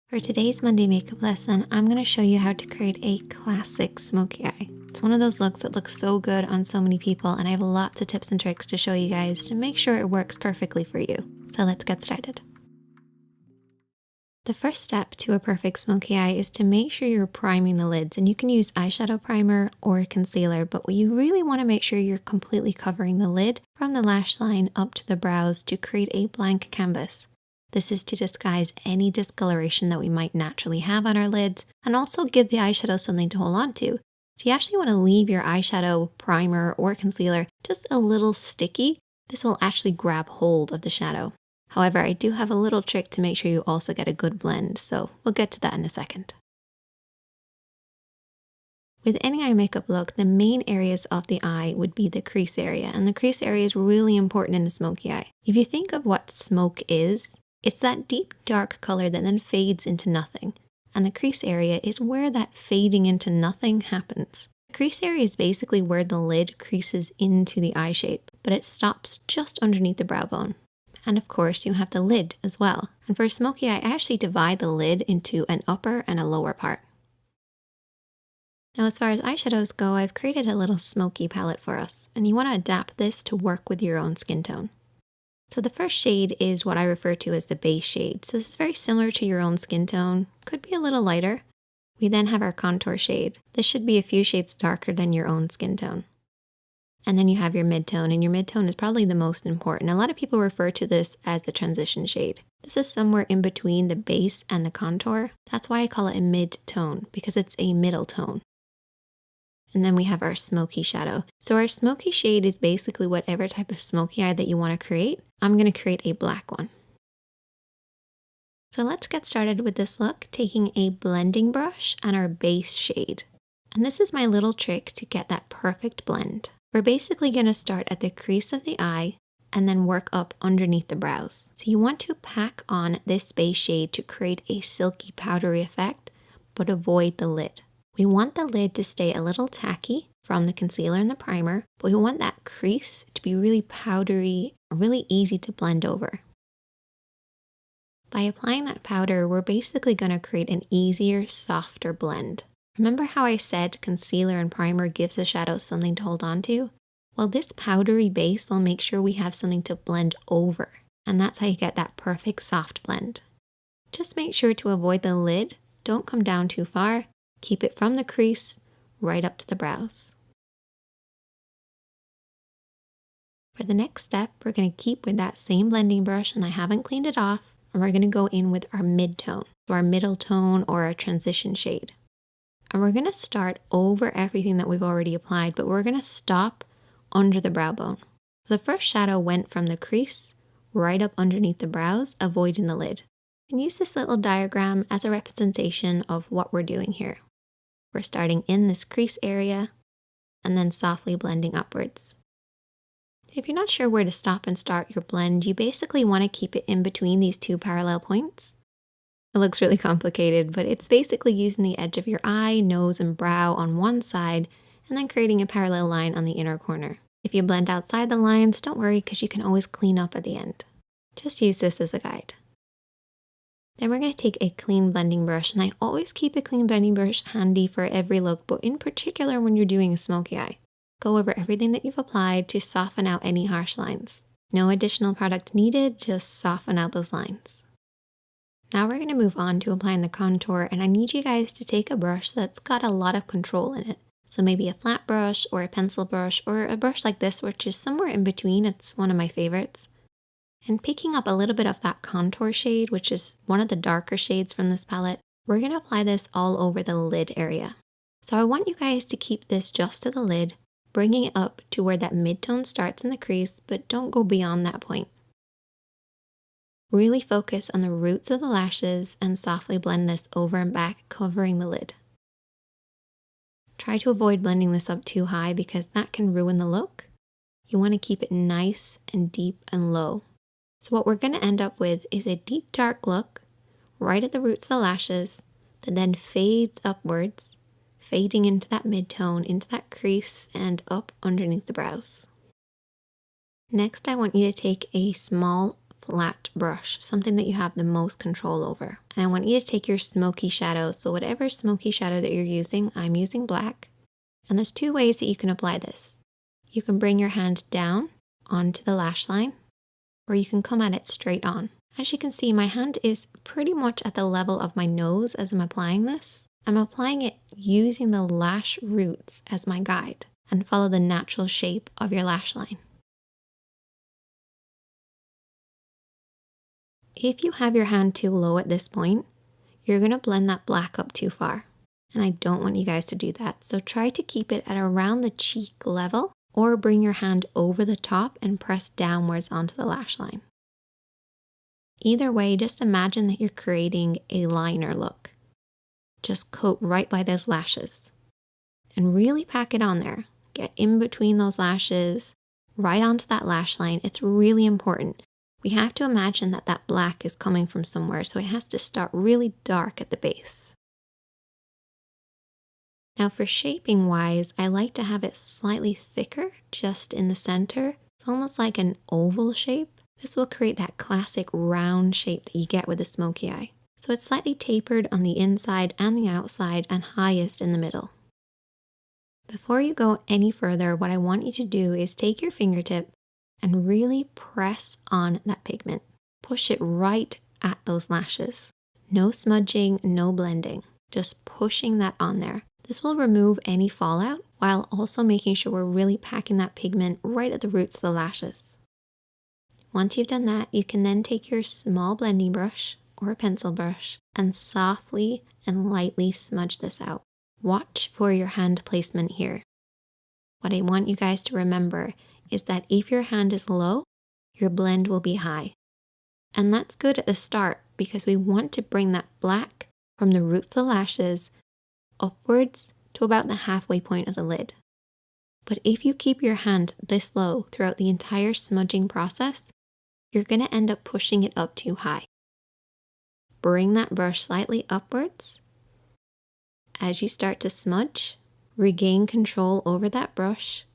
For today's Monday makeup lesson, I'm going to show you how to create a classic smoky eye. It's one of those looks that looks so good on so many people, and I have lots of tips and tricks to show you guys to make sure it works perfectly for you. So let's get started. The first step to a perfect smoky eye is to make sure you're priming the lids, and you can use eyeshadow primer or concealer, but you really want to make sure you're completely covering the lid from the lash line up to the brows to create a blank canvas. This is to disguise any discoloration that we might naturally have on our lids and also give the eyeshadow something to hold on to. So you actually want to leave your eyeshadow primer or concealer just a little sticky. This will actually grab hold of the shadow. However, I do have a little trick to make sure you also get a good blend, so we'll get to that in a second. With any eye makeup look, the main areas of the eye would be the crease area, and the crease area is really important in a smoky eye. If you think of what smoke is, it's that deep dark color that then fades into nothing, and the crease area is where that fading into nothing happens. The crease area is basically where the lid creases into the eye shape, but it stops just underneath the brow bone. And of course, you have the lid as well. And for a smoky eye, I actually divide the lid into an upper and a lower part. Now, as far as eyeshadows go, I've created a little smoky palette for us, and you want to adapt this to work with your own skin tone. So the first shade is what I refer to as the base shade. So this is very similar to your own skin tone, could be a little lighter. We then have our contour shade. This should be a few shades darker than your own skin tone. And then you have your mid-tone, and your mid-tone is probably the most important. A lot of people refer to this as the transition shade. This is somewhere in between the base and the contour. That's why I call it a mid-tone, because it's a middle tone. And then we have our smoky shadow. So our smoky shade is basically whatever type of smoky eye that you want to create. I'm going to create a black one. So let's get started with this look, taking a blending brush and our base shade. And this is my little trick to get that perfect blend. We're basically going to start at the crease of the eye and then work up underneath the brows. So you want to pack on this base shade to create a silky powdery effect, but avoid the lid. We want the lid to stay a little tacky from the concealer and the primer, but we want that crease to be really powdery, really easy to blend over. By applying that powder, we're basically going to create an easier, softer blend. Remember how I said concealer and primer gives the shadow something to hold on to? Well, this powdery base will make sure we have something to blend over, and that's how you get that perfect soft blend. Just make sure to avoid the lid, don't come down too far. Keep it from the crease right up to the brows. For the next step, we're going to keep with that same blending brush, and I haven't cleaned it off, and we're going to go in with our mid-tone, so our middle tone or our transition shade. And we're going to start over everything that we've already applied, but we're going to stop under the brow bone. So the first shadow went from the crease right up underneath the brows, avoiding the lid. And use this little diagram as a representation of what we're doing here. We're starting in this crease area and then softly blending upwards. If you're not sure where to stop and start your blend, you basically want to keep it in between these two parallel points. It looks really complicated, but it's basically using the edge of your eye, nose, and brow on one side and then creating a parallel line on the inner corner. If you blend outside the lines, don't worry because you can always clean up at the end. Just use this as a guide. Then we're going to take a clean blending brush, and I always keep a clean blending brush handy for every look, but in particular when you're doing a smoky eye. Go over everything that you've applied to soften out any harsh lines. No additional product needed, just soften out those lines. Now we're going to move on to applying the contour, and I need you guys to take a brush that's got a lot of control in it. So maybe a flat brush or a pencil brush or a brush like this, which is somewhere in between. It's one of my favorites. And picking up a little bit of that contour shade, which is one of the darker shades from this palette, we're going to apply this all over the lid area. So I want you guys to keep this just to the lid, bringing it up to where that mid-tone starts in the crease, but don't go beyond that point. Really focus on the roots of the lashes and softly blend this over and back, covering the lid. Try to avoid blending this up too high because that can ruin the look. You want to keep it nice and deep and low. So what we're going to end up with is a deep dark look right at the roots of the lashes that then fades upwards, fading into that mid-tone, into that crease, and up underneath the brows. Next, I want you to take a small flat brush, something that you have the most control over. And I want you to take your smoky shadow. So whatever smoky shadow that you're using, I'm using black. And there's two ways that you can apply this. You can bring your hand down onto the lash line, or you can come at it straight on. As you can see, my hand is pretty much at the level of my nose as I'm applying this. I'm applying it using the lash roots as my guide, and follow the natural shape of your lash line. If you have your hand too low at this point, you're going to blend that black up too far. And I don't want you guys to do that. So try to keep it at around the cheek level, or bring your hand over the top and press downwards onto the lash line. Either way, just imagine that you're creating a liner look. Just coat right by those lashes and really pack it on there. Get in between those lashes, right onto that lash line. It's really important. We have to imagine that that black is coming from somewhere, so it has to start really dark at the base. Now for shaping wise, I like to have it slightly thicker just in the center. It's almost like an oval shape. This will create that classic round shape that you get with a smoky eye. So it's slightly tapered on the inside and the outside, and highest in the middle. Before you go any further, what I want you to do is take your fingertip and really press on that pigment. Push it right at those lashes. No smudging, no blending, just pushing that on there. This will remove any fallout while also making sure we're really packing that pigment right at the roots of the lashes. Once you've done that, you can then take your small blending brush or a pencil brush and softly and lightly smudge this out. Watch for your hand placement here. What I want you guys to remember is that if your hand is low, your blend will be high. And that's good at the start because we want to bring that black from the root of the lashes upwards to about the halfway point of the lid. But if you keep your hand this low throughout the entire smudging process, you're going to end up pushing it up too high. Bring that brush slightly upwards. As you start to smudge, regain control over that brush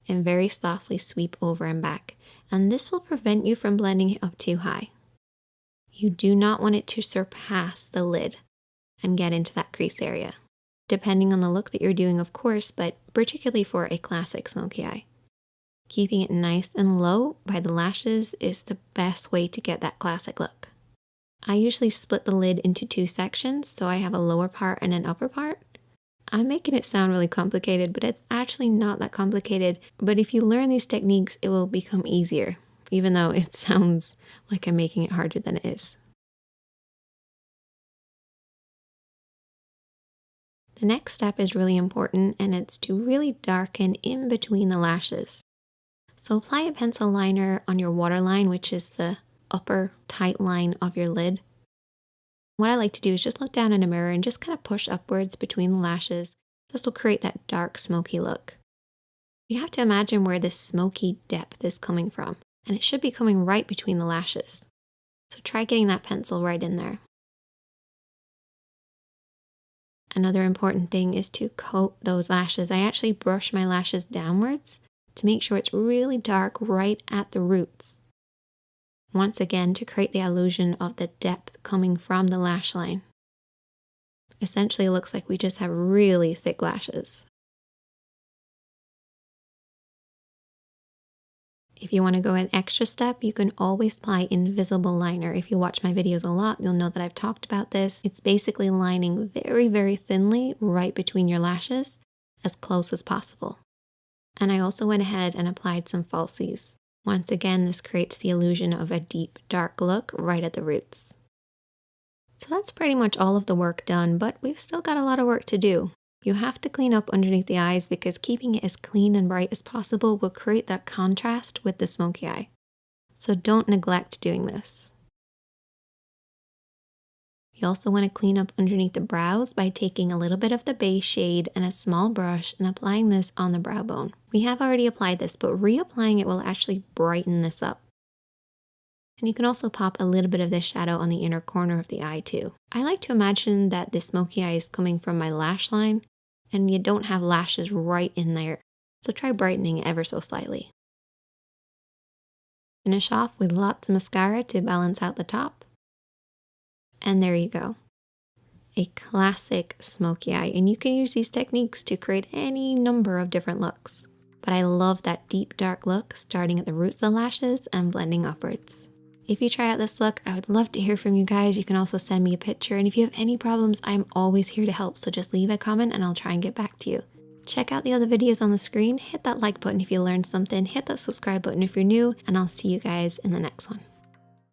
and very softly sweep over and back. And this will prevent you from blending it up too high. You do not want it to surpass the lid and get into that crease area, depending on the look that you're doing, of course, but particularly for a classic smoky eye. Keeping it nice and low by the lashes is the best way to get that classic look. I usually split the lid into two sections, so I have a lower part and an upper part. I'm making it sound really complicated, but it's actually not that complicated. But if you learn these techniques, it will become easier, even though it sounds like I'm making it harder than it is. The next step is really important, and it's to really darken in between the lashes. So apply a pencil liner on your waterline, which is the upper tight line of your lid. What I like to do is just look down in a mirror and just kind of push upwards between the lashes. This will create that dark smoky look. You have to imagine where this smoky depth is coming from, and it should be coming right between the lashes. So try getting that pencil right in there. Another important thing is to coat those lashes. I actually brush my lashes downwards to make sure it's really dark right at the roots. Once again, to create the illusion of the depth coming from the lash line. Essentially, it looks like we just have really thick lashes. If you want to go an extra step, you can always apply invisible liner. If you watch my videos a lot, you'll know that I've talked about this. It's basically lining very, very thinly right between your lashes, as close as possible. And I also went ahead and applied some falsies. Once again, this creates the illusion of a deep, dark look right at the roots. So that's pretty much all of the work done, but we've still got a lot of work to do. You have to clean up underneath the eyes because keeping it as clean and bright as possible will create that contrast with the smoky eye. So don't neglect doing this. You also want to clean up underneath the brows by taking a little bit of the base shade and a small brush and applying this on the brow bone. We have already applied this, but reapplying it will actually brighten this up. And you can also pop a little bit of this shadow on the inner corner of the eye too. I like to imagine that the smoky eye is coming from my lash line and you don't have lashes right in there. So try brightening it ever so slightly. finish off with lots of mascara to balance out the top. And there you go. A classic smoky eye, and you can use these techniques to create any number of different looks. But I love that deep dark look starting at the roots of the lashes and blending upwards. If you try out this look, I would love to hear from you guys. You can also send me a picture, and if you have any problems, I'm always here to help, so just leave a comment and I'll try and get back to you. Check out the other videos on the screen, hit that like button if you learned something, hit that subscribe button if you're new, and I'll see you guys in the next one.